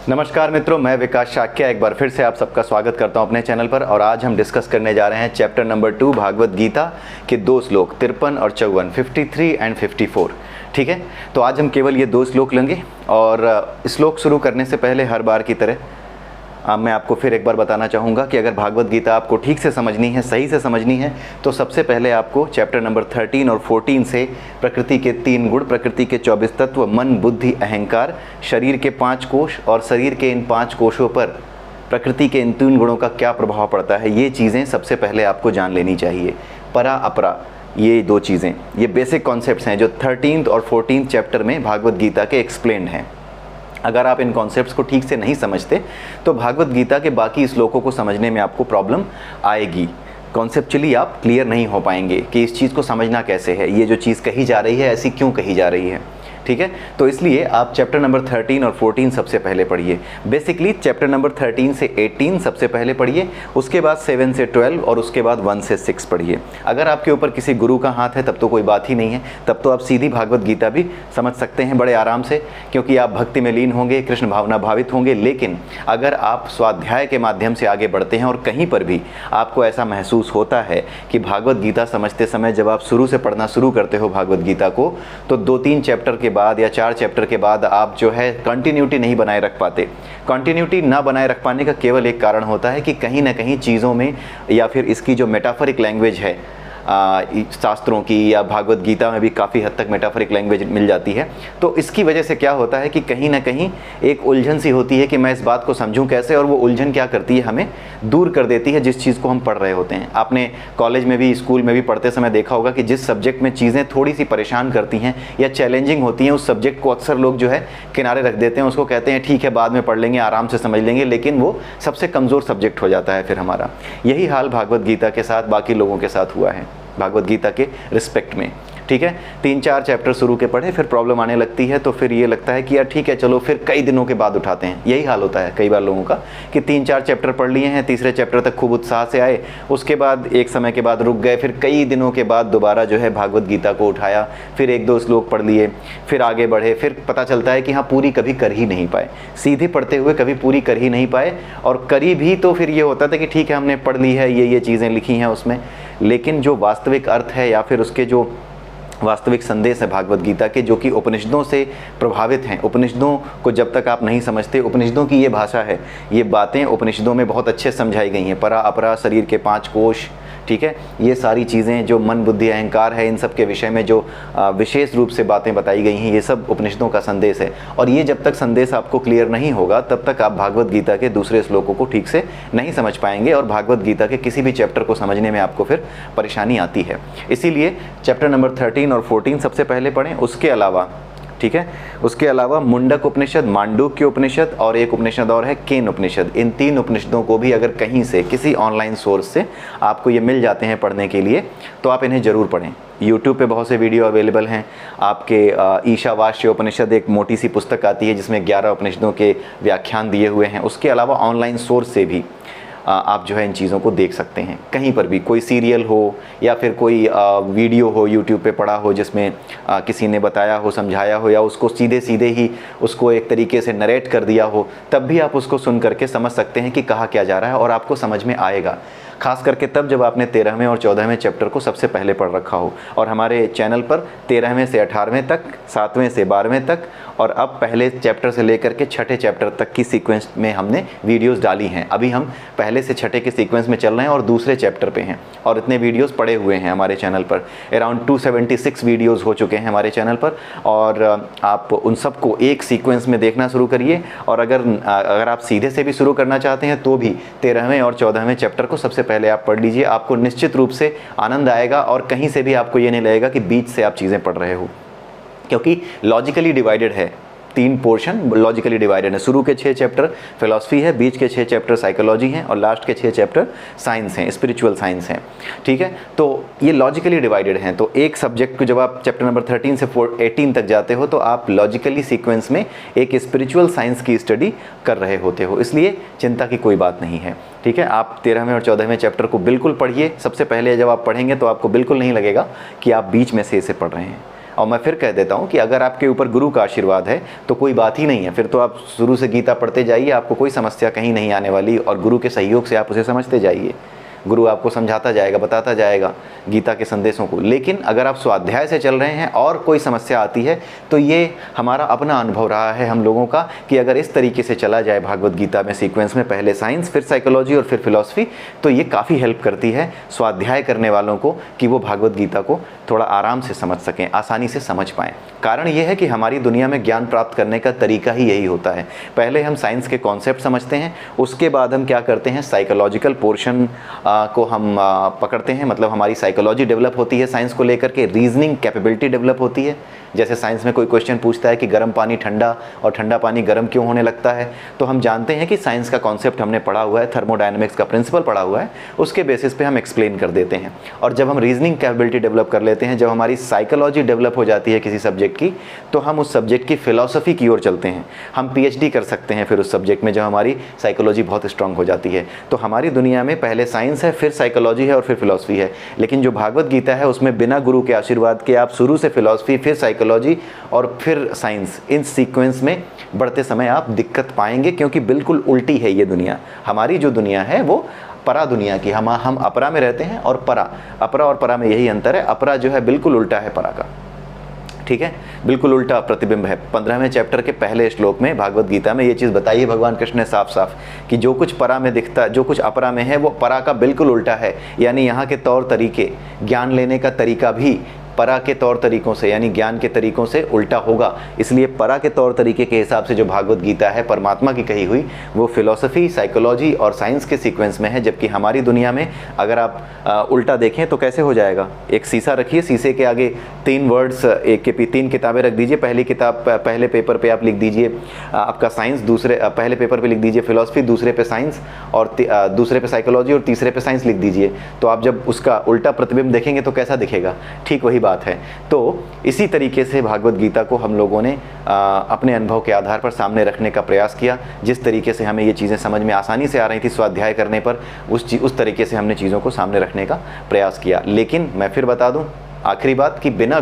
नमस्कार मित्रों, मैं विकास शाक्य एक बार फिर से आप सबका स्वागत करता हूं अपने चैनल पर। और आज हम डिस्कस करने जा रहे हैं चैप्टर नंबर 2 भागवत गीता के दो श्लोक 53 और 54, 53 एंड 54। ठीक है, तो आज हम केवल ये दो श्लोक लेंगे। और श्लोक शुरू करने से पहले हर बार की तरह मैं आपको फिर एक बार बताना चाहूँगा कि अगर भागवत गीता आपको ठीक से समझनी है, सही से समझनी है, तो सबसे पहले आपको चैप्टर नंबर 13 और 14 से प्रकृति के 3 गुण, प्रकृति के 24 तत्व, मन, बुद्धि, अहंकार, शरीर के 5 कोश और शरीर के इन 5 कोशों पर प्रकृति के इन 3 गुणों का क्या प्रभाव पड़ता है, ये चीज़ें सबसे पहले आपको जान लेनी चाहिए। परा अपरा, ये दो चीज़ें, ये बेसिक कॉन्सेप्ट्स हैं जो 13th और 14th चैप्टर में भागवत गीता के एक्सप्लेन्ड हैं। अगर आप इन कॉन्सेप्ट्स को ठीक से नहीं समझते तो भागवत गीता के बाकी श्लोकों को समझने में आपको प्रॉब्लम आएगी। कॉन्सेप्चुअली आप क्लियर नहीं हो पाएंगे कि इस चीज़ को समझना कैसे है, ये जो चीज़ कही जा रही है ऐसी क्यों कही जा रही है। ठीक है, तो इसलिए आप चैप्टर नंबर 13 और 14 सबसे पहले पढ़िए। बेसिकली चैप्टर नंबर 13 से 18 सबसे पहले पढ़िए, उसके बाद 7 से 12 और उसके बाद 1 से 6 पढ़िए। अगर आपके ऊपर किसी गुरु का हाथ है तब तो कोई बात ही नहीं है, तब तो आप सीधी भागवत गीता भी समझ सकते हैं बड़े आराम से, क्योंकि आप भक्ति में लीन होंगे, कृष्ण भावना भावित होंगे। लेकिन अगर आप स्वाध्याय के माध्यम से आगे बढ़ते हैं और कहीं पर भी आपको ऐसा महसूस होता है कि भागवत गीता समझते समय जब आप शुरू से पढ़ना शुरू करते हो भागवत गीता को, तो 2-3 चैप्टर के बाद या 4 चैप्टर के बाद आप जो है कंटिन्यूटी नहीं बनाए रख पाते। कंटिन्यूटी ना बनाए रख पाने का केवल एक कारण होता है कि कहीं ना कहीं चीज़ों में या फिर इसकी जो मेटाफरिक लैंग्वेज है शास्त्रों की या भागवत गीता में भी काफ़ी हद तक मेटाफरिक लैंग्वेज मिल जाती है। तो इसकी वजह से क्या होता है कि कहीं ना कहीं एक उलझन सी होती है कि मैं इस बात को समझूं कैसे, और वो उलझन क्या करती है, हमें दूर कर देती है जिस चीज़ को हम पढ़ रहे होते हैं। आपने कॉलेज में भी, स्कूल में भी पढ़ते समय देखा होगा कि जिस सब्जेक्ट में चीज़ें थोड़ी सी परेशान करती हैं या चैलेंजिंग होती हैं, उस सब्जेक्ट को अक्सर लोग जो है किनारे रख देते हैं, उसको कहते हैं ठीक है बाद में पढ़ लेंगे, आराम से समझ लेंगे, लेकिन वो सबसे कमज़ोर सब्जेक्ट हो जाता है फिर हमारा। यही हाल भागवत गीता के साथ बाकी लोगों के साथ हुआ है भागवत गीता के रिस्पेक्ट में। ठीक है, 3-4 चैप्टर शुरू के पढ़े, फिर प्रॉब्लम आने लगती है, तो फिर ये लगता है कि यार ठीक है चलो फिर कई दिनों के बाद उठाते हैं। यही हाल होता है कई बार लोगों का कि 3-4 चैप्टर पढ़ लिए हैं, तीसरे चैप्टर तक खूब उत्साह से आए, उसके बाद एक समय के बाद रुक गए, फिर कई दिनों के बाद दोबारा जो है भागवत गीता को उठाया, फिर 1-2 श्लोक पढ़ लिए, फिर आगे बढ़े, फिर पता चलता है कि हाँ पूरी कभी कर ही नहीं पाए, सीधे पढ़ते हुए कभी पूरी कर ही नहीं पाए, और करी भी तो फिर ये होता था कि ठीक है हमने पढ़ ली है, ये चीज़ें लिखी हैं उसमें, लेकिन जो वास्तविक अर्थ है या फिर उसके जो वास्तविक संदेश है भागवत गीता के, जो कि उपनिषदों से प्रभावित हैं, उपनिषदों को जब तक आप नहीं समझते, उपनिषदों की ये भाषा है, ये बातें उपनिषदों में बहुत अच्छे समझाई गई हैं। परा अपरा, शरीर के 5 कोश, ठीक है, ये सारी चीज़ें जो मन, बुद्धि, अहंकार है, इन सब के विषय में जो विशेष रूप से बातें बताई गई हैं, ये सब उपनिषदों का संदेश है। और ये जब तक संदेश आपको क्लियर नहीं होगा तब तक आप भागवत गीता के दूसरे श्लोकों को ठीक से नहीं समझ पाएंगे, और भागवत गीता के किसी भी चैप्टर को समझने में आपको फिर परेशानी आती है। इसीलिए चैप्टर नंबर 13 और 14 सबसे पहले पढ़ें। उसके अलावा, ठीक है, उसके अलावा मुंडक उपनिषद, मांडूक्य उपनिषद और एक उपनिषद और है केन उपनिषद, इन 3 उपनिषदों को भी अगर कहीं से किसी ऑनलाइन सोर्स से आपको ये मिल जाते हैं पढ़ने के लिए, तो आप इन्हें ज़रूर पढ़ें। YouTube पे बहुत से वीडियो अवेलेबल हैं आपके। ईशावास्य उपनिषद एक मोटी सी पुस्तक आती है जिसमें 11 उपनिषदों के व्याख्यान दिए हुए हैं। उसके अलावा ऑनलाइन सोर्स से भी आप जो है इन चीज़ों को देख सकते हैं। कहीं पर भी कोई सीरियल हो या फिर कोई वीडियो हो यूट्यूब पे पड़ा हो जिसमें किसी ने बताया हो, समझाया हो, या उसको सीधे सीधे ही उसको एक तरीके से नरेट कर दिया हो, तब भी आप उसको सुन करके समझ सकते हैं कि कहा क्या जा रहा है, और आपको समझ में आएगा। खास करके तब जब आपने 13वें और 14वें चैप्टर को सबसे पहले पढ़ रखा हो। और हमारे चैनल पर 13वें से 18वें तक, 7वें से 12वें तक, और अब पहले चैप्टर से लेकर के 6ठे चैप्टर तक की सीक्वेंस में हमने वीडियोस डाली हैं। अभी हम पहले से 6ठे के सीक्वेंस में चल रहे हैं और दूसरे चैप्टर पे हैं, और इतने वीडियोस पड़े हुए हैं हमारे चैनल पर। अराउंड 276 वीडियोस हो चुके हैं हमारे चैनल पर, और आप उन सबको एक सीक्वेंस में देखना शुरू करिए। और अगर आप सीधे से भी शुरू करना चाहते हैं तो भी 13वें और 14वें चैप्टर को सबसे पहले आप पढ़ लीजिए। आपको निश्चित रूप से आनंद आएगा, और कहीं से भी आपको ये नहीं लगेगा कि बीच से आप चीज़ें पढ़ रहे हो, क्योंकि लॉजिकली डिवाइडेड है। 3 पोर्शन लॉजिकली डिवाइडेड है। शुरू के 6 चैप्टर फिलॉसफी है, बीच के 6 चैप्टर साइकोलॉजी हैं, और लास्ट के 6 चैप्टर साइंस हैं, स्पिरिचुअल साइंस हैं। ठीक है, तो ये लॉजिकली डिवाइडेड हैं। तो एक सब्जेक्ट को जब आप चैप्टर नंबर 13 से 18 तक जाते हो तो आप लॉजिकली सीक्वेंस में एक स्पिरिचुअल साइंस की स्टडी कर रहे होते हो, इसलिए चिंता की कोई बात नहीं है। ठीक है, आप 13वें और 14वें चैप्टर को बिल्कुल पढ़िए। सबसे पहले जब आप पढ़ेंगे तो आपको बिल्कुल नहीं लगेगा कि आप बीच में से इसे पढ़ रहे हैं। और मैं फिर कह देता हूँ कि अगर आपके ऊपर गुरु का आशीर्वाद है तो कोई बात ही नहीं है, फिर तो आप शुरू से गीता पढ़ते जाइए, आपको कोई समस्या कहीं नहीं आने वाली, और गुरु के सहयोग से आप उसे समझते जाइए। गुरु आपको समझाता जाएगा, बताता जाएगा गीता के संदेशों को। लेकिन अगर आप स्वाध्याय से चल रहे हैं और कोई समस्या आती है तो ये हमारा अपना अनुभव रहा है हम लोगों का कि अगर इस तरीके से चला जाए भागवत गीता में सीक्वेंस में, पहले साइंस फिर साइकोलॉजी और फिर फिलॉसफी, तो ये काफ़ी हेल्प करती है स्वाध्याय करने वालों को कि वो भागवत गीता को थोड़ा आराम से समझ सकें, आसानी से समझ पाएँ। कारण ये है कि हमारी दुनिया में ज्ञान प्राप्त करने का तरीका ही यही होता है। पहले हम साइंस के कॉन्सेप्ट समझते हैं, उसके बाद हम क्या करते हैं, साइकोलॉजिकल पोर्शन को हम पकड़ते हैं, मतलब हमारी साइकोलॉजी डेवलप होती है साइंस को लेकर के, रीजनिंग कैपेबिलिटी डेवलप होती है। जैसे साइंस में कोई क्वेश्चन पूछता है कि गर्म पानी ठंडा और ठंडा पानी गर्म क्यों होने लगता है, तो हम जानते हैं कि साइंस का कॉन्सेप्ट हमने पढ़ा हुआ है, थर्मोडायनेमिक्स का प्रिंसिपल पढ़ा हुआ है, उसके बेसिस पे हम एक्सप्लेन कर देते हैं। और जब हम रीजनिंग कैपेबिलिटी डेवलप कर लेते हैं, जब हमारी साइकोलॉजी डेवलप हो जाती है किसी सब्जेक्ट की, तो हम उस सब्जेक्ट की फिलॉसफी की ओर चलते हैं, हम PhD कर सकते हैं फिर उस सब्जेक्ट में, जब हमारी साइकोलॉजी बहुत स्ट्रांग हो जाती है। तो हमारी दुनिया में पहले साइंस है, फिर साइकोलॉजी है और फिर फिलॉसफी है। लेकिन जो भागवत गीता है उसमें बिना गुरु के आशीर्वाद के आप शुरू से फिलॉसफी, फिर साइकोलॉजी और फिर साइंस, इन सीक्वेंस में बढ़ते समय आप दिक्कत पाएंगे, क्योंकि बिल्कुल उल्टी है ये दुनिया। हमारी जो दुनिया है वो परा दुनिया की, हम अपरा में रहते हैं और परा, अपरा और परा में यही अंतर है। अपरा जो है बिल्कुल उल्टा है परा का, ठीक है, बिल्कुल उल्टा प्रतिबिंब है। 15वें चैप्टर के पहले श्लोक में भागवत गीता में ये चीज़ बताई है भगवान कृष्ण ने साफ साफ कि जो कुछ परा में दिखता, जो कुछ अपरा में है, वो परा का बिल्कुल उल्टा है। यानी यहाँ के तौर तरीके, ज्ञान लेने का तरीका भी परा के तौर तरीकों से, यानी ज्ञान के तरीकों से उल्टा होगा। इसलिए परा के तौर तरीके के हिसाब से जो भागवत गीता है परमात्मा की कही हुई, वो फिलॉसफी, साइकोलॉजी और साइंस के सीक्वेंस में है। जबकि हमारी दुनिया में अगर आप उल्टा देखें तो कैसे हो जाएगा, एक शीशा रखिए, शीशे के आगे 3 वर्ड्स, तीन किताबें रख दीजिए, पहली किताब पहले पेपर पे आप लिख दीजिए आपका साइंस, दूसरे पहले पेपर पे लिख दीजिए फिलॉसफी, दूसरे पे साइंस और दूसरे पे साइकोलॉजी और तीसरे पे साइंस लिख दीजिए। तो आप जब उसका उल्टा प्रतिबिंब देखेंगे तो कैसा दिखेगा, ठीक वही बात है। तो इसी तरीके से भागवत गीता को हम लोगों ने अपने अनुभव के आधार पर सामने रखने का प्रयास किया। जिस तरीके से हमें ये चीज़ें समझ में आसानी से आ रही थी स्वाध्याय करने पर, उस तरीके से हमने चीज़ों को सामने रखने का प्रयास किया। लेकिन मैं फिर बता दूं आखिरी बात कि बिना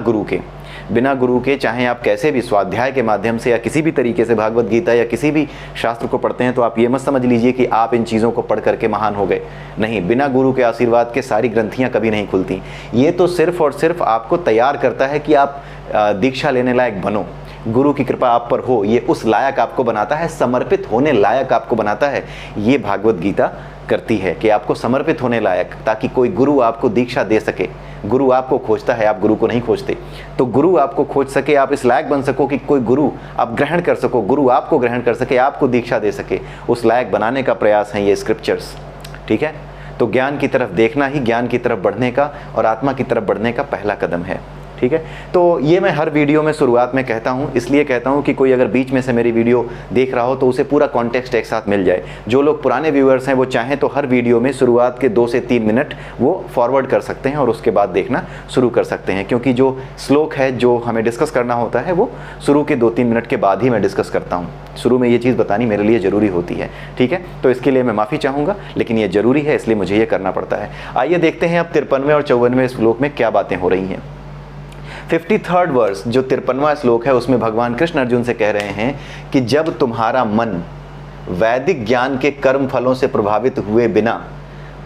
गुरु के चाहे आप कैसे भी स्वाध्याय के माध्यम से या किसी भी तरीके से भागवत गीता या किसी भी शास्त्र को पढ़ते हैं, तो आप ये मत समझ लीजिए कि आप इन चीज़ों को पढ़ करके महान हो गए। नहीं, बिना गुरु के आशीर्वाद के सारी ग्रंथियाँ कभी नहीं खुलती। ये तो सिर्फ और सिर्फ आपको तैयार करता है कि आप दीक्षा लेने लायक बनो, गुरु की कृपा आप पर हो, ये उस लायक आपको बनाता है, समर्पित होने लायक आपको बनाता है। ये भागवत गीता करती है कि आपको समर्पित होने लायक, ताकि कोई गुरु आपको दीक्षा दे सके। गुरु आपको खोजता है, आप गुरु को नहीं खोजते, तो गुरु आपको खोज सके, आप इस लायक बन सको कि कोई गुरु आप ग्रहण कर सको, गुरु आपको ग्रहण कर सके, आपको दीक्षा दे सके, उस लायक बनाने का प्रयास है ये स्क्रिप्चर्स, ठीक है। तो ज्ञान की तरफ देखना ही ज्ञान की तरफ बढ़ने का और आत्मा की तरफ बढ़ने का पहला कदम है, ठीक है। तो ये मैं हर वीडियो में शुरुआत में कहता हूँ, इसलिए कहता हूँ कि कोई अगर बीच में से मेरी वीडियो देख रहा हो तो उसे पूरा कॉन्टेक्स्ट एक साथ मिल जाए। जो लोग पुराने व्यूअर्स हैं वो चाहें तो हर वीडियो में शुरुआत के 2 से 3 मिनट वो फॉरवर्ड कर सकते हैं और उसके बाद देखना शुरू कर सकते हैं, क्योंकि जो श्लोक है जो हमें डिस्कस करना होता है वो शुरू के 2-3 मिनट के बाद ही मैं डिस्कस करता हूँ। शुरू में ये चीज़ बतानी मेरे लिए ज़रूरी होती है, ठीक है। तो इसके लिए मैं माफ़ी चाहूँगा, लेकिन ये ज़रूरी है, इसलिए मुझे ये करना पड़ता है। आइए देखते हैं अब 53वें और 54वें श्लोक में क्या बातें हो रही हैं। 53rd वर्स, जो 53वां श्लोक है, उसमें भगवान कृष्ण अर्जुन से कह रहे हैं कि जब तुम्हारा मन वैदिक ज्ञान के कर्म फलों से प्रभावित हुए बिना,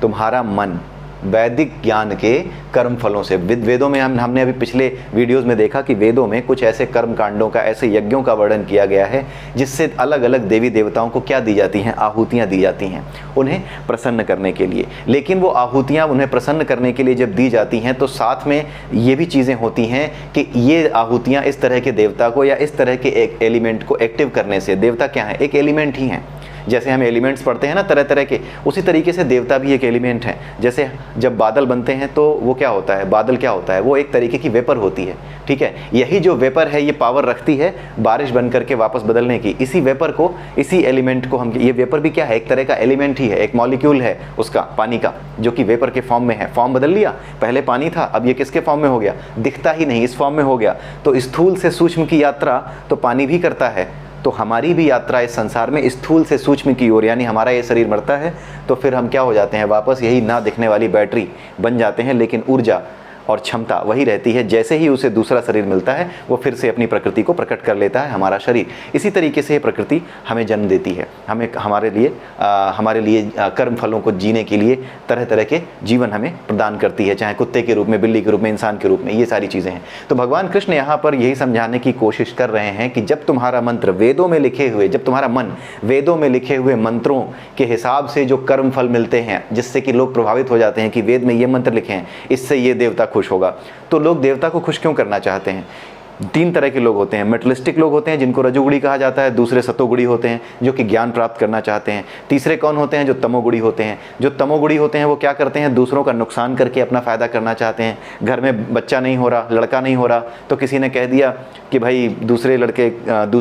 तुम्हारा मन वैदिक ज्ञान के कर्म फलों से, वेदों में हमने अभी पिछले वीडियोस में देखा कि वेदों में कुछ ऐसे कर्म कांडों का, ऐसे यज्ञों का वर्णन किया गया है जिससे अलग अलग देवी देवताओं को क्या दी जाती हैं, आहुतियाँ दी जाती हैं उन्हें प्रसन्न करने के लिए। लेकिन वो आहुतियाँ उन्हें प्रसन्न करने के लिए जब दी जाती हैं तो साथ में ये भी चीज़ें होती हैं कि ये आहुतियाँ इस तरह के देवता को या इस तरह के एक एलिमेंट को एक्टिव करने से, देवता क्या है, एक एलिमेंट ही हैं। जैसे हम एलिमेंट्स पढ़ते हैं ना तरह तरह के, उसी तरीके से देवता भी एक एलिमेंट है। जैसे जब बादल बनते हैं तो वो क्या होता है, बादल क्या होता है, वो एक तरीके की वेपर होती है, ठीक है। यही जो वेपर है ये पावर रखती है बारिश बन करके वापस बदलने की। इसी वेपर को, इसी एलिमेंट को हम, ये वेपर भी क्या है, एक तरह का एलिमेंट ही है, एक मॉलिक्यूल है उसका, पानी का, जो कि वेपर के फॉर्म में है। फॉर्म बदल लिया, पहले पानी था, अब ये किसके फॉर्म में हो गया, दिखता ही नहीं, इस फॉर्म में हो गया। तो स्थूल से सूक्ष्म की यात्रा तो पानी भी करता है, तो हमारी भी यात्रा इस संसार में स्थूल से सूक्ष्म की ओर, यानी हमारा ये शरीर मरता है तो फिर हम क्या हो जाते हैं, वापस यही ना दिखने वाली बैटरी बन जाते हैं, लेकिन ऊर्जा और क्षमता वही रहती है। जैसे ही उसे दूसरा शरीर मिलता है वो फिर से अपनी प्रकृति को प्रकट कर लेता है, हमारा शरीर। इसी तरीके से ये प्रकृति हमें जन्म देती है, हमें हमारे लिए कर्म फलों को जीने के लिए तरह तरह के जीवन हमें प्रदान करती है, चाहे कुत्ते के रूप में, बिल्ली के रूप में, इंसान के रूप में, ये सारी चीज़ें हैं। तो भगवान कृष्ण यहाँ पर यही समझाने की कोशिश कर रहे हैं कि जब तुम्हारा मंत्र वेदों में लिखे हुए, जब तुम्हारा मन वेदों में लिखे हुए मंत्रों के हिसाब से जो कर्म फल मिलते हैं, जिससे कि लोग प्रभावित हो जाते हैं कि वेद में ये मंत्र लिखे हैं, इससे ये देवता खुश होगा, तो लोग देवता को खुश क्यों करना चाहते हैं? तीन तरह के लोग होते हैं। मेटलिस्टिक लोग होते हैं जिनको रजोगुणी कहा जाता है, दूसरे सतोगुणी होते हैं जो कि ज्ञान प्राप्त करना चाहते हैं, तीसरे कौन होते हैं? जो तमोगुणी होते हैं। जो तमोगुणी होते हैं वो क्या करते हैं? दूसरों का नुकसान करके अपना फ़ायदा करना चाहते हैं। घर में बच्चा नहीं हो रहा, लड़का नहीं हो रहा, तो किसी ने कह दिया कि भाई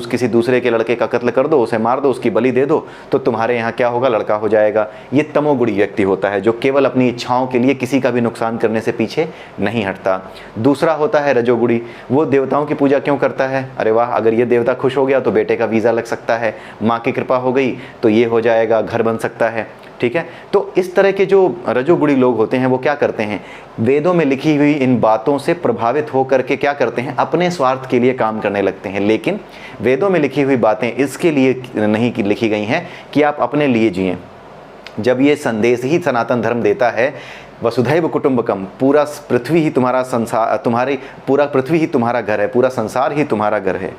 किसी दूसरे के लड़के का कत्ल कर दो, उसे मार दो, उसकी बलि दे दो, तो तुम्हारे यहाँ क्या होगा? लड़का हो जाएगा। ये तमोगुणी व्यक्ति होता है जो केवल अपनी इच्छाओं के लिए किसी का भी नुकसान करने से पीछे नहीं हटता। दूसरा होता है रजोगुणी। वो देवताओं की पूजा क्यों करता है? अरे वाह, अगर ये देवता खुश हो गया तो बेटे का वीज़ा लग सकता है, माँ की कृपा हो गई तो ये हो जाएगा, घर बन सकता है। ठीक है, तो इस तरह के जो रजोगुणी लोग होते हैं वो क्या करते हैं? वेदों में लिखी हुई इन बातों से प्रभावित होकर के क्या करते हैं? अपने स्वार्थ के लिए काम करने लगते हैं। लेकिन वेदों में लिखी हुई बातें इसके लिए नहीं लिखी गई हैं कि आप अपने लिए जिएं। जब ये संदेश ही सनातन धर्म देता है, वसुधैव कुटुंबकम, पूरा पृथ्वी ही तुम्हारा संसार, पूरा पृथ्वी ही तुम्हारा घर है, पूरा संसार ही तुम्हारा घर है,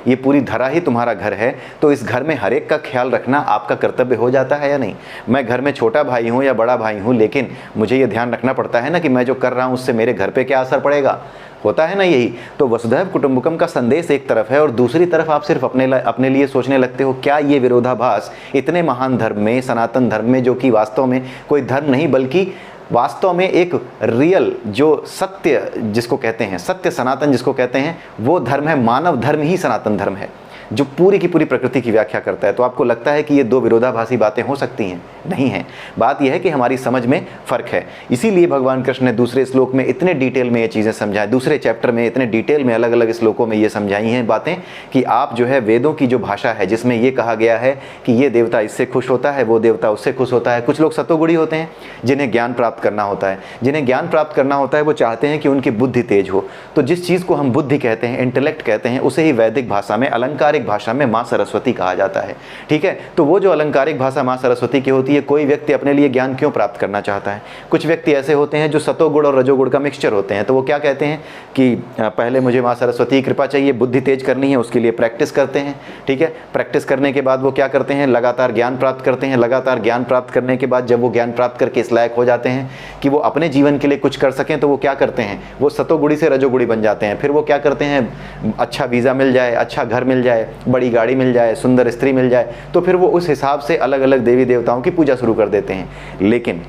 ये पूरी धरा ही तुम्हारा घर है, तो इस घर में हर एक का ख्याल रखना आपका कर्तव्य हो जाता है या नहीं? मैं घर में छोटा भाई हूँ या बड़ा भाई हूँ, लेकिन मुझे ये ध्यान रखना पड़ता है ना कि मैं जो कर रहा हूँ उससे मेरे घर पे क्या असर पड़ेगा, होता है ना यही। तो वसुधैव कुटुंबकम का संदेश एक तरफ है और दूसरी तरफ आप सिर्फ अपने लिए सोचने लगते हो। क्या ये विरोधाभास इतने महान धर्म में, सनातन धर्म में, जो कि वास्तव में कोई धर्म नहीं बल्कि वास्तव में एक रियल जो सत्य जिसको कहते हैं, सत्य सनातन जिसको कहते हैं, वो धर्म है, मानव धर्म ही सनातन धर्म है जो पूरी की पूरी प्रकृति की व्याख्या करता है। तो आपको लगता है कि ये दो विरोधाभासी बातें हो सकती हैं? नहीं है। बात यह है कि हमारी समझ में फ़र्क है। इसीलिए भगवान कृष्ण ने दूसरे श्लोक में इतने डिटेल में ये चीज़ें समझाई, दूसरे चैप्टर में इतने डिटेल में अलग अलग श्लोकों में ये समझाई हैं बातें कि आप जो है वेदों की जो भाषा है जिसमें ये कहा गया है कि ये देवता इससे खुश होता है, वो देवता उससे खुश होता है। कुछ लोग सतोगुणी होते हैं जिन्हें ज्ञान प्राप्त करना होता है, जिन्हें ज्ञान प्राप्त करना होता है वो चाहते हैं कि उनकी बुद्धि तेज हो। तो जिस चीज़ को हम बुद्धि कहते हैं, इंटेलेक्ट कहते हैं, उसे ही वैदिक भाषा में, अलंकारिक भाषा में माँ सरस्वती कहा जाता है। ठीक है, तो वो जो अलंकारिक भाषा माँ सरस्वती की होती है, कोई व्यक्ति अपने लिए ज्ञान क्यों प्राप्त करना चाहता है? कुछ व्यक्ति ऐसे होते हैं जो सतोगुण और रजोगुण का मिक्सचर होते हैं, तो वो क्या कहते हैं कि पहले मुझे माँ सरस्वती की कृपा चाहिए, बुद्धि तेज करनी है, उसके लिए प्रैक्टिस करते हैं। ठीक है, प्रैक्टिस करने के बाद वो क्या करते हैं? लगातार ज्ञान प्राप्त करते हैं। लगातार ज्ञान प्राप्त करने के बाद जब वो ज्ञान प्राप्त करके इस लायक हो जाते हैं कि वो अपने जीवन के लिए कुछ कर सकें, तो वो क्या करते हैं? वो सतोगुणी से रजोगुणी बन जाते हैं। फिर वो क्या करते हैं? अच्छा वीज़ा मिल जाए, अच्छा घर मिल जाए, बड़ी गाड़ी मिल जाए, सुंदर स्त्री मिल जाए, तो फिर वो उस हिसाब से अलग अलग देवी देवताओं की पूजा शुरू कर देते हैं। लेकिन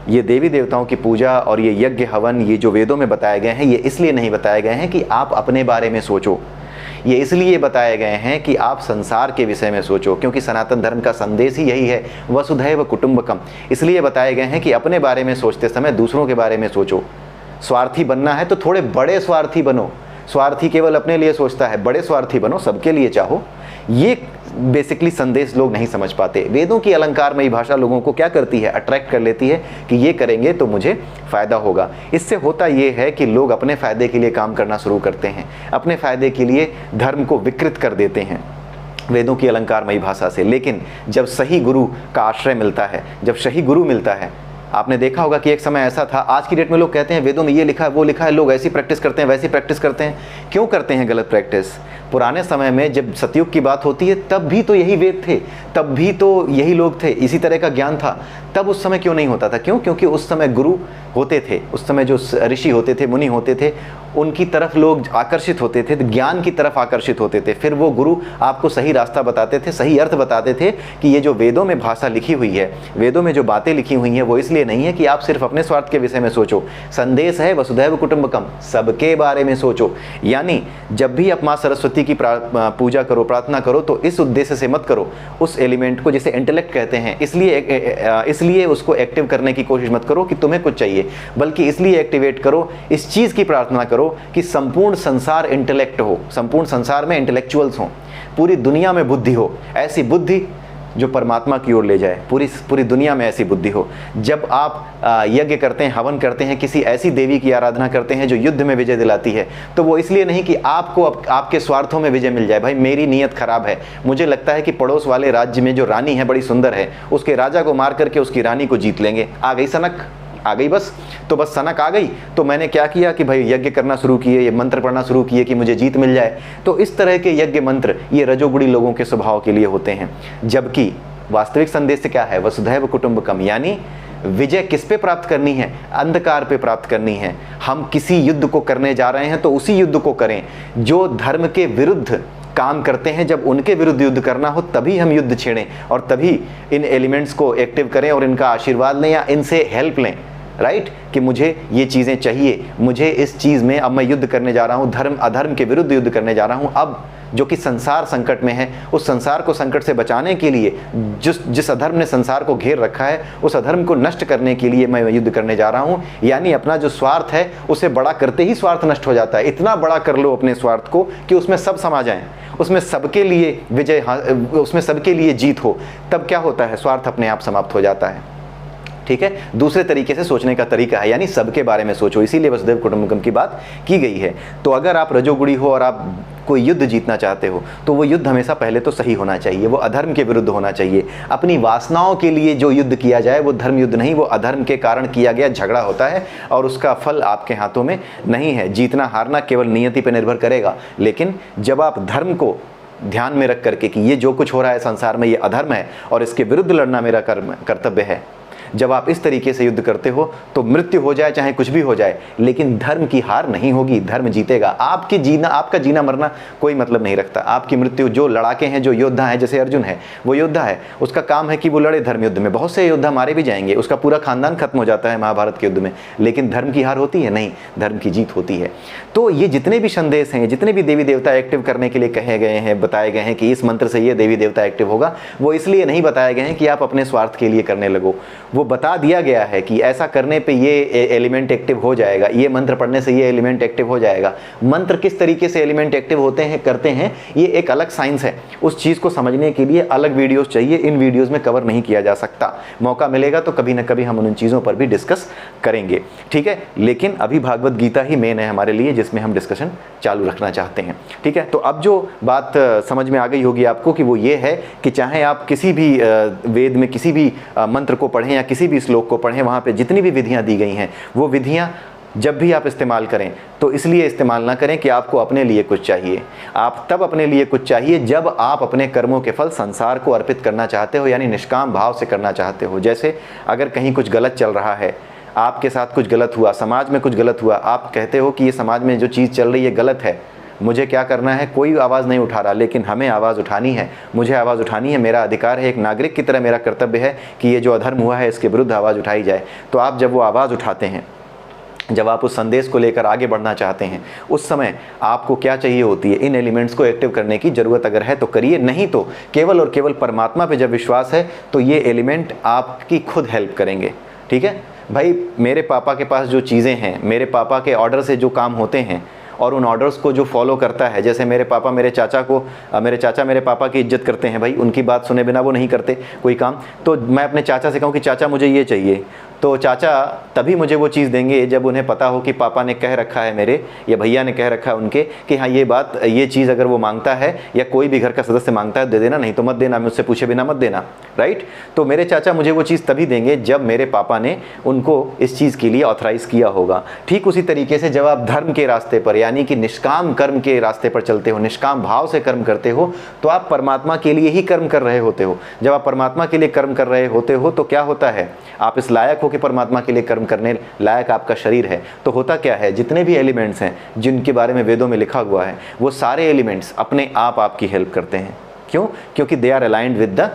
ये देवी देवताओं की पूजा और ये यज्ञ हवन, ये जो वेदों में बताए गए हैं, ये इसलिए नहीं बताए गए हैं कि आप अपने बारे में सोचो, ये इसलिए बताए गए हैं कि आप संसार के विषय में सोचो, क्योंकि सनातन धर्म का संदेश ही यही है, वसुधैव कुटुंबकम। इसलिए बताए गए हैं कि अपने बारे में सोचते समय दूसरों के बारे में सोचो। स्वार्थी बनना है तो थोड़े बड़े स्वार्थी बनो। स्वार्थी केवल अपने लिए सोचता है, बड़े स्वार्थी बनो, सबके लिए चाहो। ये बेसिकली संदेश लोग नहीं समझ पाते। वेदों की अलंकारमयी भाषा लोगों को क्या करती है? अट्रैक्ट कर लेती है कि ये करेंगे तो मुझे फ़ायदा होगा। इससे होता ये है कि लोग अपने फ़ायदे के लिए काम करना शुरू करते हैं, अपने फ़ायदे के लिए धर्म को विकृत कर देते हैं वेदों की अलंकारमयी भाषा से। लेकिन जब सही गुरु का आश्रय मिलता है, जब सही गुरु मिलता है, आपने देखा होगा कि एक समय ऐसा था, आज की डेट में लोग कहते हैं वेदों में ये लिखा है, वो लिखा है, लोग ऐसी प्रैक्टिस करते हैं, वैसी प्रैक्टिस करते हैं। क्यों करते हैं गलत प्रैक्टिस? पुराने समय में जब सतयुग की बात होती है तब भी तो यही वेद थे, तब भी तो यही लोग थे, इसी तरह का ज्ञान था। तब उस समय क्यों नहीं होता था? क्यों? क्योंकि उस समय गुरु होते थे, उस समय जो ऋषि होते थे, मुनि होते थे, उनकी तरफ लोग आकर्षित होते थे, ज्ञान की तरफ आकर्षित होते थे। फिर वो गुरु आपको सही रास्ता बताते थे, सही अर्थ बताते थे कि ये जो वेदों में भाषा लिखी हुई है, वेदों में जो बातें लिखी हुई हैं, वो इसलिए नहीं है कि आप सिर्फ अपने स्वार्थ के विषय में सोचो। संदेश है वसुधैव कुटुंबकम, सबके बारे में सोचो। यानी जब भी आप माँ सरस्वती की पूजा करो, प्रार्थना करो, तो इस उद्देश्य से मत करो, उस एलिमेंट को जिसे इंटेलेक्ट कहते हैं, इसलिए उसको एक्टिव करने की कोशिश मत करो कि तुम्हें कुछ चाहिए, बल्कि इसलिए एक्टिवेट करो, इस चीज़ की प्रार्थना करो कि संपूर्ण संसार इंटेलेक्ट हो, संपूर्ण संसार में इंटेलेक्चुअल्स हों, पूरी दुनिया में बुद्धि हो। ऐसी बुद्धि जो परमात्मा की ओर ले जाए। पूरी दुनिया में ऐसी बुद्धि हो। जब आप यज्ञ करते हैं, हवन करते हैं, किसी ऐसी देवी की आराधना करते हैं जो युद्ध में विजय दिलाती है, तो वो इसलिए नहीं कि आपको आपके स्वार्थों में विजय मिल जाए। भाई मेरी नीयत खराब है, मुझे लगता है कि पड़ोस वाले राज्य में जो रानी है बड़ी सुंदर है, उसके राजा को मार करके उसकी रानी को जीत लेंगे। आ गई सनक, आ गई बस। तो बस सनक आ गई, तो मैंने क्या किया कि भाई यज्ञ करना शुरू किए, ये मंत्र पढ़ना शुरू किए कि मुझे जीत मिल जाए। तो इस तरह के यज्ञ मंत्र ये रजोगुणी लोगों के स्वभाव के लिए होते हैं। जबकि वास्तविक संदेश क्या है? वसुधैव कुटुंबकम, यानी विजय किस पे प्राप्त करनी है? अंधकार पे प्राप्त करनी है। हम किसी युद्ध को करने जा रहे हैं तो उसी युद्ध को करें जो धर्म के विरुद्ध काम करते हैं। जब उनके विरुद्ध युद्ध करना हो तभी हम युद्ध छेड़ें और तभी इन एलिमेंट्स को एक्टिव करें और इनका आशीर्वाद लें या इनसे हेल्प लें, राइट? कि मुझे ये चीज़ें चाहिए, मुझे इस चीज़ में अब मैं युद्ध करने जा रहा हूँ, धर्म अधर्म के विरुद्ध युद्ध करने जा रहा हूँ। अब जो कि संसार संकट में है, उस संसार को संकट से बचाने के लिए जिस अधर्म ने संसार को घेर रखा है, उस अधर्म को नष्ट करने के लिए मैं युद्ध करने जा रहा हूँ। यानी अपना जो स्वार्थ है उसे बड़ा करते ही स्वार्थ नष्ट हो जाता है। इतना बड़ा कर लो अपने स्वार्थ को कि उसमें सब समा जाएं, उसमें सबके लिए विजय, उसमें सबके लिए जीत हो। तब क्या होता है? स्वार्थ अपने आप समाप्त हो जाता है। ठीक है, दूसरे तरीके से सोचने का तरीका है, यानी सबके बारे में सोचो। इसीलिए वसुधैव कुटुंबकम की बात की गई है। तो अगर आप रजोगुणी हो और आप कोई युद्ध जीतना चाहते हो तो वो युद्ध हमेशा पहले तो सही होना चाहिए, वो अधर्म के विरुद्ध होना चाहिए। अपनी वासनाओं के लिए जो युद्ध किया जाए वो धर्म युद्ध नहीं, वो अधर्म के कारण किया गया झगड़ा होता है और उसका फल आपके हाथों में नहीं है। जीतना हारना केवल नियति पर निर्भर करेगा। लेकिन जब आप धर्म को ध्यान में रख करके कि ये जो कुछ हो रहा है संसार में ये अधर्म है और इसके विरुद्ध लड़ना मेरा कर्तव्य है, जब आप इस तरीके से युद्ध करते हो तो मृत्यु हो जाए चाहे कुछ भी हो जाए, लेकिन धर्म की हार नहीं होगी, धर्म जीतेगा। आपका जीना मरना कोई मतलब नहीं रखता। आपकी मृत्यु, जो लड़ाके हैं, जो योद्धा हैं, जैसे अर्जुन है, वो योद्धा है, उसका काम है कि वो लड़े धर्म युद्ध में। बहुत से योद्धा मारे भी जाएंगे, उसका पूरा खानदान खत्म हो जाता है महाभारत के युद्ध में, लेकिन धर्म की हार होती है? नहीं, धर्म की जीत होती है। तो ये जितने भी संदेश हैं, जितने भी देवी देवता एक्टिव करने के लिए कहे गए हैं, बताए गए हैं कि इस मंत्र से ये देवी देवता एक्टिव होगा, वो इसलिए नहीं बताए गए हैं कि आप अपने स्वार्थ के लिए करने लगो। वो बता दिया गया है कि ऐसा करने पे ये एलिमेंट एक्टिव हो जाएगा, ये मंत्र पढ़ने से ये एलिमेंट एक्टिव हो जाएगा। मंत्र किस तरीके से एलिमेंट एक्टिव होते हैं, करते हैं, ये एक अलग साइंस है। उस चीज़ को समझने के लिए अलग वीडियोस चाहिए, इन वीडियोस में कवर नहीं किया जा सकता। मौका मिलेगा तो कभी ना कभी हम उन चीज़ों पर भी डिस्कस करेंगे, ठीक है? लेकिन अभी भागवत गीता ही मेन है हमारे लिए, जिसमें हम डिस्कशन चालू रखना चाहते हैं, ठीक है? तो अब जो बात समझ में आ गई होगी आपको कि वो ये है कि चाहे आप किसी भी वेद में किसी भी मंत्र को पढ़ें या किसी भी श्लोक को पढ़ें, वहाँ पे जितनी भी विधियाँ दी गई हैं, वो विधियाँ जब भी आप इस्तेमाल करें तो इसलिए इस्तेमाल ना करें कि आपको अपने लिए कुछ चाहिए। आप तब अपने लिए कुछ चाहिए जब आप अपने कर्मों के फल संसार को अर्पित करना चाहते हो, यानी निष्काम भाव से करना चाहते हो। जैसे अगर कहीं कुछ गलत चल रहा है, आपके साथ कुछ गलत हुआ, समाज में कुछ गलत हुआ, आप कहते हो कि ये समाज में जो चीज़ चल रही है गलत है, मुझे क्या करना है? कोई आवाज़ नहीं उठा रहा, लेकिन हमें आवाज़ उठानी है, मुझे आवाज़ उठानी है, मेरा अधिकार है, एक नागरिक की तरह मेरा कर्तव्य है कि ये जो अधर्म हुआ है इसके विरुद्ध आवाज़ उठाई जाए। तो आप जब वो आवाज़ उठाते हैं, जब आप उस संदेश को लेकर आगे बढ़ना चाहते हैं, उस समय आपको क्या चाहिए होती है? इन एलिमेंट्स को एक्टिव करने की ज़रूरत अगर है तो करिए, नहीं तो केवल और केवल परमात्मा पे जब विश्वास है तो ये एलिमेंट आपकी खुद हेल्प करेंगे, ठीक है? भाई मेरे पापा के पास जो चीज़ें हैं, मेरे पापा के ऑर्डर से जो काम होते हैं और उन ऑर्डर्स को जो फॉलो करता है, जैसे मेरे पापा मेरे चाचा मेरे पापा की इज्जत करते हैं, भाई उनकी बात सुने बिना वो नहीं करते कोई काम। तो मैं अपने चाचा से कहूँ कि चाचा मुझे ये चाहिए, तो चाचा तभी मुझे वो चीज़ देंगे जब उन्हें पता हो कि पापा ने कह रखा है मेरे, या भैया ने कह रखा है उनके कि हाँ ये चीज़ अगर वो मांगता है या कोई भी घर का सदस्य मांगता है दे देना, नहीं तो मत देना, मुझसे पूछे बिना मत देना, राइट? तो मेरे चाचा मुझे वो चीज़ तभी देंगे जब मेरे पापा ने उनको इस चीज़ के लिए ऑथराइज़ किया होगा। ठीक उसी तरीके से जब आप धर्म के रास्ते पर, यानी कि निष्काम कर्म के रास्ते पर चलते हो, निष्काम भाव से कर्म करते हो, तो आप परमात्मा के लिए ही कर्म कर रहे होते हो। जब आप परमात्मा के लिए कर्म कर रहे होते हो तो क्या होता है? आप इस लायक हो कि परमात्मा के लिए कर्म करने लायक आपका शरीर है। तो होता क्या है? जितने भी एलिमेंट्स हैं जिनके बारे में वेदों में लिखा हुआ है, वो सारे एलिमेंट्स अपने आप आपकी हेल्प करते हैं। क्यों? क्योंकि they are aligned with the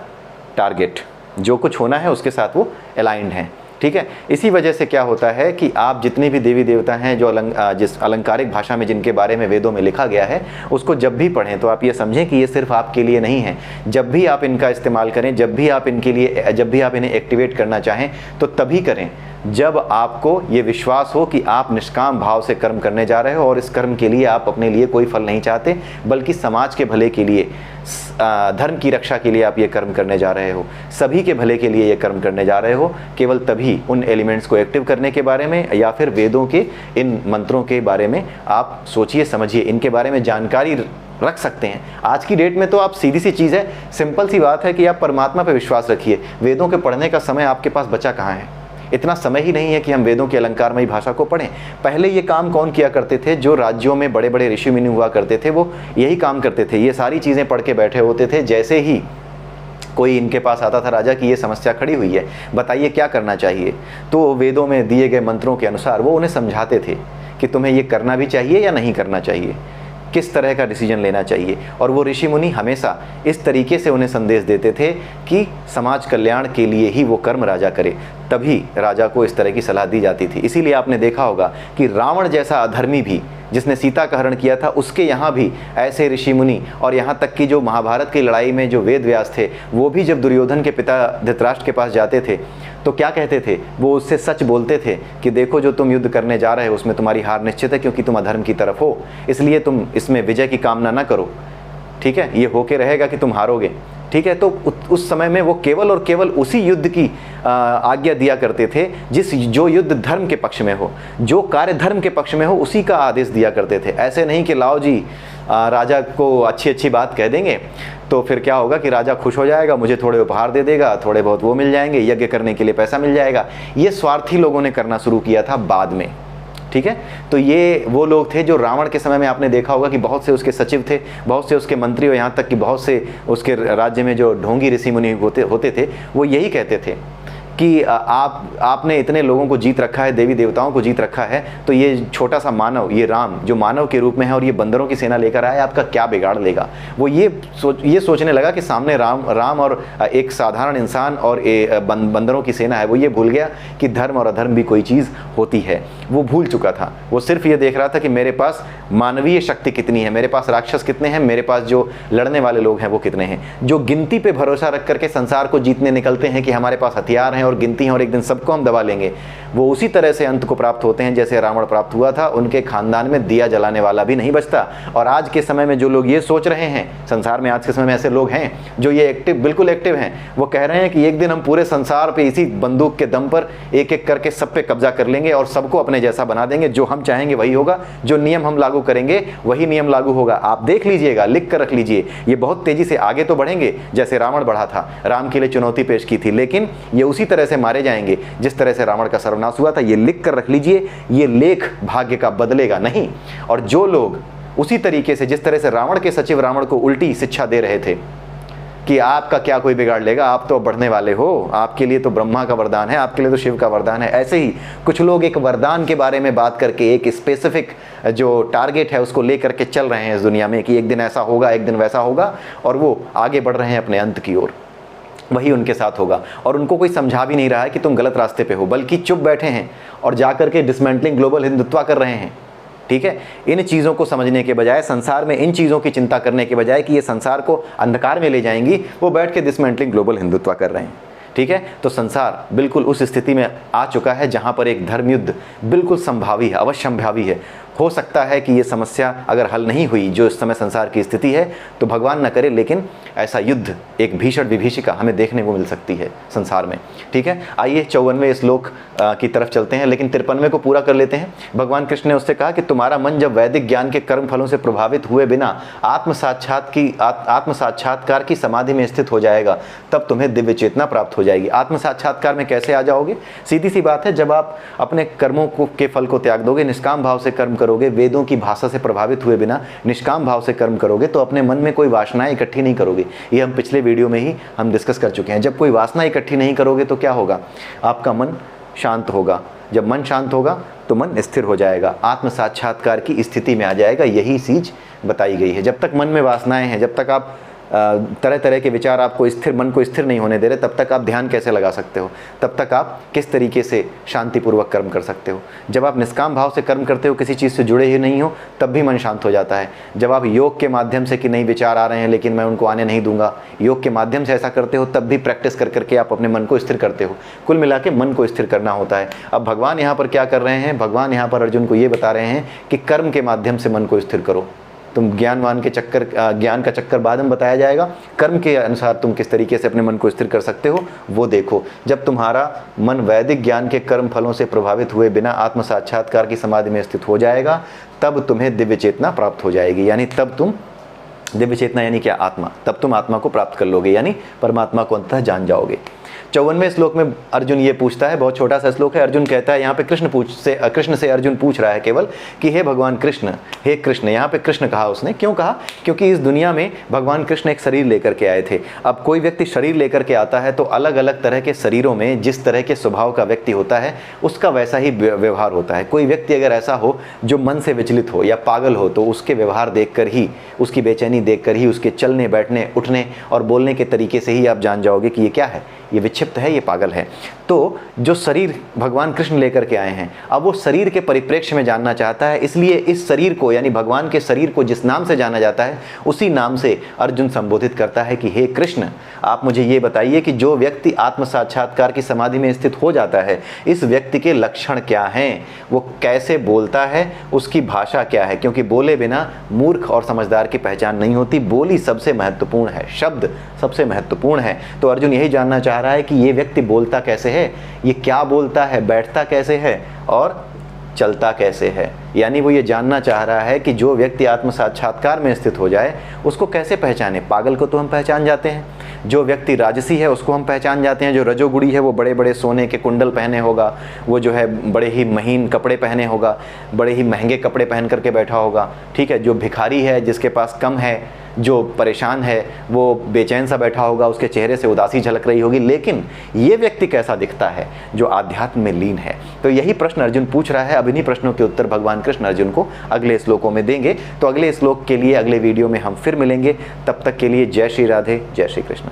target. जो कुछ होना है उसके साथ वो अलाइंड हैं, ठीक है? इसी वजह से क्या होता है कि आप जितने भी देवी देवता हैं जो जिस अलंकारिक भाषा में जिनके बारे में वेदों में लिखा गया है, उसको जब भी पढ़ें तो आप ये समझें कि ये सिर्फ आपके लिए नहीं है। जब भी आप इनका इस्तेमाल करें, जब भी आप इन्हें एक्टिवेट करना चाहें तो तभी करें जब आपको ये विश्वास हो कि आप निष्काम भाव से कर्म करने जा रहे हो और इस कर्म के लिए आप अपने लिए कोई फल नहीं चाहते, बल्कि समाज के भले के लिए, धर्म की रक्षा के लिए आप ये कर्म करने जा रहे हो, सभी के भले के लिए ये कर्म करने जा रहे हो, केवल तभी उन एलिमेंट्स को एक्टिव करने के बारे में या फिर वेदों के इन मंत्रों के बारे में आप सोचिए, समझिए, इनके बारे में जानकारी रख सकते हैं। आज की डेट में तो आप सीधी सी चीज़ है, सिंपल सी बात है कि आप परमात्मा पे विश्वास रखिए। वेदों के पढ़ने का समय आपके पास बचा कहाँ है? इतना समय ही नहीं है कि हम वेदों की अलंकारमयी भाषा को पढ़ें। पहले ये काम कौन किया करते थे? जो राज्यों में बड़े बड़े ऋषि मुनि हुआ करते थे वो यही काम करते थे, ये सारी चीज़ें पढ़ के बैठे होते थे। जैसे ही कोई इनके पास आता था राजा की ये समस्या खड़ी हुई है, बताइए क्या करना चाहिए, तो वेदों में दिए गए मंत्रों के अनुसार वो उन्हें समझाते थे कि तुम्हें ये करना भी चाहिए या नहीं करना चाहिए, किस तरह का डिसीजन लेना चाहिए। और वो ऋषि मुनि हमेशा इस तरीके से उन्हें संदेश देते थे कि समाज कल्याण के लिए ही वो कर्म राजा करे, तभी राजा को इस तरह की सलाह दी जाती थी। इसीलिए आपने देखा होगा कि रावण जैसा अधर्मी भी, जिसने सीता का हरण किया था, उसके यहाँ भी ऐसे ऋषि मुनि, और यहाँ तक कि जो महाभारत की लड़ाई में जो वेद व्यास थे वो भी जब दुर्योधन के पिता धृतराष्ट्र के पास जाते थे तो क्या कहते थे? वो उससे सच बोलते थे कि देखो जो तुम युद्ध करने जा रहे हो उसमें तुम्हारी हार निश्चित है, क्योंकि तुम अधर्म की तरफ हो, इसलिए तुम इसमें विजय की कामना ना करो, ठीक है, ये होके रहेगा कि तुम हारोगे, ठीक है। तो उस समय में वो केवल और केवल उसी युद्ध की आज्ञा दिया करते थे जो युद्ध धर्म के पक्ष में हो, जो कार्य धर्म के पक्ष में हो, उसी का आदेश दिया करते थे। ऐसे नहीं कि लाओ जी राजा को अच्छी अच्छी बात कह देंगे तो फिर क्या होगा कि राजा खुश हो जाएगा, मुझे थोड़े उपहार दे देगा, थोड़े बहुत वो मिल जाएंगे, यज्ञ करने के लिए पैसा मिल जाएगा। ये स्वार्थी लोगों ने करना शुरू किया था बाद में, ठीक है। तो ये वो लोग थे जो रावण के समय में आपने देखा होगा कि बहुत से उसके सचिव थे, बहुत से उसके मंत्री, और यहाँ तक कि बहुत से उसके राज्य में जो ढोंगी ऋषि मुनि होते थे, वो यही कहते थे कि आपने इतने लोगों को जीत रखा है, देवी देवताओं को जीत रखा है, तो ये छोटा सा मानव, ये राम जो मानव के रूप में है और ये बंदरों की सेना लेकर आया, आपका क्या बिगाड़ लेगा। वो ये सोचने लगा कि सामने राम और एक साधारण इंसान और बंदरों की सेना है। वो ये भूल गया कि धर्म और अधर्म भी कोई चीज़ होती है, वो भूल चुका था। वो सिर्फ ये देख रहा था कि मेरे पास मानवीय शक्ति कितनी है, मेरे पास राक्षस कितने हैं, मेरे पास जो लड़ने वाले लोग हैं वो कितने हैं। जो गिनती पे भरोसा रख करके संसार को जीतने निकलते हैं कि हमारे पास हथियार हैं और गिनती हैं और एक दिन सबको हम दबा लेंगे, वो उसी तरह से अंत को प्राप्त होते हैं जैसे रावण प्राप्त हुआ था। उनके खानदान में दिया जलाने वाला भी नहीं बचता। और आज के समय में जो लोग ये सोच रहे हैं, संसार में आज के समय में ऐसे लोग हैं जो ये बिल्कुल एक्टिव हैं, वो कह रहे हैं कि एक दिन हम पूरे संसार पे इसी बंदूक के दम पर एक एक करके सब पे कब्जा कर लेंगे और सबको अपने जैसा बना देंगे, जो हम चाहेंगे वही होगा, जो नियम हम लागू करेंगे वही नियम लागू होगा। आप देख लीजिएगा, लिख कर रख लीजिए, ये बहुत तेजी से आगे तो बढ़ेंगे जैसे रावण बढ़ा था, राम के लिए चुनौती पेश की थी, लेकिन ये उसी तरह से मारे जाएंगे जिस तरह से रावण का सर्वनाश हुआ था। ये लिख कर रख लीजिए, ये लेख भाग्य का बदलेगा नहीं। और जो लोग उसी तरीके से, जिस तरह से रावण के सचिव रावण को उल्टी शिक्षा दे रहे थे कि आपका क्या कोई बिगाड़ लेगा, आप तो बढ़ने वाले हो, आपके लिए तो ब्रह्मा का वरदान है, आपके लिए तो शिव का वरदान है, ऐसे ही कुछ लोग एक वरदान के बारे में बात करके एक स्पेसिफिक जो टारगेट है उसको लेकर के चल रहे हैं इस दुनिया में कि एक दिन ऐसा होगा, एक दिन वैसा होगा, और वो आगे बढ़ रहे हैं अपने अंत की ओर। वही उनके साथ होगा और उनको कोई समझा भी नहीं रहा है कि तुम गलत रास्ते पे हो, बल्कि चुप बैठे हैं और जाकर के डिसमेंटलिंग ग्लोबल हिंदुत्व कर रहे हैं, ठीक है। इन चीज़ों को समझने के बजाय, संसार में इन चीज़ों की चिंता करने के बजाय कि ये संसार को अंधकार में ले जाएंगी, वो बैठ के डिसमेंटलिंग ग्लोबल हिंदुत्व कर रहे हैं, ठीक है। तो संसार बिल्कुल उस स्थिति में आ चुका है जहाँ पर एक धर्म युद्ध बिल्कुल संभावी है, अवश्यंभावी है। हो सकता है कि ये समस्या अगर हल नहीं हुई जो इस समय संसार की स्थिति है, तो भगवान न करे, लेकिन ऐसा युद्ध, एक भीषण विभीषिका हमें देखने को मिल सकती है संसार में, ठीक है। आइए 54वें श्लोक की तरफ चलते हैं, लेकिन 53वें को पूरा कर लेते हैं। भगवान कृष्ण ने उससे कहा कि तुम्हारा मन जब वैदिक ज्ञान के कर्म फलों से प्रभावित हुए बिना आत्म साक्षात्कार की समाधि में स्थित हो जाएगा, तब तुम्हें दिव्य चेतना प्राप्त हो जाएगी। आत्म साक्षात्कार में कैसे आ जाओगे? सीधी सी बात है, जब आप अपने कर्मों के फल को त्याग दोगे, निष्काम भाव से कर्म करोगे, वेदों की भाषा से प्रभावित हुए बिना निष्काम भाव से कर्म करोगे, तो अपने मन में कोई वासनाएं इकट्ठी नहीं करोगे। ये हम पिछले वीडियो में ही हम डिस्कस कर चुके हैं। जब कोई वासना इकट्ठी नहीं करोगे तो क्या होगा? आपका मन शांत होगा। जब मन शांत होगा तो मन स्थिर हो जाएगा, आत्म साक्षात्कार की स्थिति में आ जाएगा। यही चीज बताई गई है। जब तक मन में वासनाएं हैं, जब तक आप तरह तरह के विचार आपको मन को स्थिर नहीं होने दे रहे, तब तक आप ध्यान कैसे लगा सकते हो? तब तक आप किस तरीके से शांतिपूर्वक कर्म कर सकते हो? जब आप निष्काम भाव से कर्म करते हो, किसी चीज़ से जुड़े ही नहीं हो, तब भी मन शांत हो जाता है। जब आप योग के माध्यम से कि नहीं विचार आ रहे हैं लेकिन मैं उनको आने नहीं दूंगा, योग के माध्यम से ऐसा करते हो, तब भी प्रैक्टिस कर करके आप अपने मन को स्थिर करते हो। कुल मिला के मन को स्थिर करना होता है। अब भगवान यहाँ पर क्या कर रहे हैं? भगवान यहाँ पर अर्जुन को ये बता रहे हैं कि कर्म के माध्यम से मन को स्थिर करो। तुम ज्ञान का चक्कर बाद में बताया जाएगा। कर्म के अनुसार तुम किस तरीके से अपने मन को स्थिर कर सकते हो वो देखो। जब तुम्हारा मन वैदिक ज्ञान के कर्म फलों से प्रभावित हुए बिना आत्म साक्षात्कार की समाधि में स्थित हो जाएगा, तब तुम्हें दिव्य चेतना प्राप्त हो जाएगी। यानी तब तुम दिव्य चेतना यानी क्या? आत्मा। तब तुम आत्मा को प्राप्त कर लोगे, यानी परमात्मा को अंततः जान जाओगे। 54वें श्लोक में अर्जुन ये पूछता है, बहुत छोटा सा श्लोक है। अर्जुन कहता है, यहाँ पे कृष्ण से अर्जुन पूछ रहा है केवल कि हे भगवान कृष्ण, हे कृष्ण। यहाँ पे कृष्ण कहा उसने, क्यों कहा? क्योंकि इस दुनिया में भगवान कृष्ण एक शरीर लेकर के आए थे। अब कोई व्यक्ति शरीर लेकर के आता है तो अलग अलग तरह के शरीरों में जिस तरह के स्वभाव का व्यक्ति होता है उसका वैसा ही व्यवहार होता है। कोई व्यक्ति अगर ऐसा हो जो मन से विचलित हो या पागल हो तो उसके व्यवहार देख कर ही, उसकी बेचैनी देख कर ही, उसके चलने बैठने उठने और बोलने के तरीके से ही आप जान जाओगे कि ये क्या है, ये विक्षिप्त है, ये पागल है। तो जो शरीर भगवान कृष्ण लेकर के आए हैं, अब वो शरीर के परिप्रेक्ष्य में जानना चाहता है। इसलिए इस शरीर को, यानी भगवान के शरीर को जिस नाम से जाना जाता है उसी नाम से अर्जुन संबोधित करता है कि हे कृष्ण, आप मुझे ये बताइए कि जो व्यक्ति आत्म साक्षात्कार की समाधि में स्थित हो जाता है, इस व्यक्ति के लक्षण क्या हैं, वो कैसे बोलता है, उसकी भाषा क्या है? क्योंकि बोले बिना मूर्ख और समझदार की पहचान नहीं होती। बोली सबसे महत्वपूर्ण है, शब्द सबसे महत्वपूर्ण है। तो अर्जुन यही जानना चाह रहा है कि ये व्यक्ति बोलता कैसे है, ये क्या बोलता है, बैठता कैसे है और चलता कैसे है। यानी वो ये जानना चाह रहा है कि जो व्यक्ति आत्म साक्षात्कार में स्थित हो जाए उसको कैसे पहचाने। पागल को तो हम पहचान जाते हैं, जो व्यक्ति राजसी है उसको हम पहचान जाते हैं, जो रजोगुड़ी है वो बड़े बड़े सोने के कुंडल पहने होगा, वो जो है बड़े ही महीन कपड़े पहने होगा, बड़े ही महंगे कपड़े पहन करके बैठा होगा, ठीक है। जो भिखारी है, जिसके पास कम है, जो परेशान है, वो बेचैन सा बैठा होगा, उसके चेहरे से उदासी झलक रही होगी। लेकिन ये व्यक्ति कैसा दिखता है? जो आध्यात्म में लीन है। तो यही प्रश्न अर्जुन पूछ रहा है। अब इन्हीं प्रश्नों के उत्तर भगवान कृष्ण अर्जुन को अगले श्लोकों में देंगे। तो अगले श्लोक के लिए अगले वीडियो में हम फिर मिलेंगे। तब तक के लिए जय श्री राधे, जय श्री कृष्ण।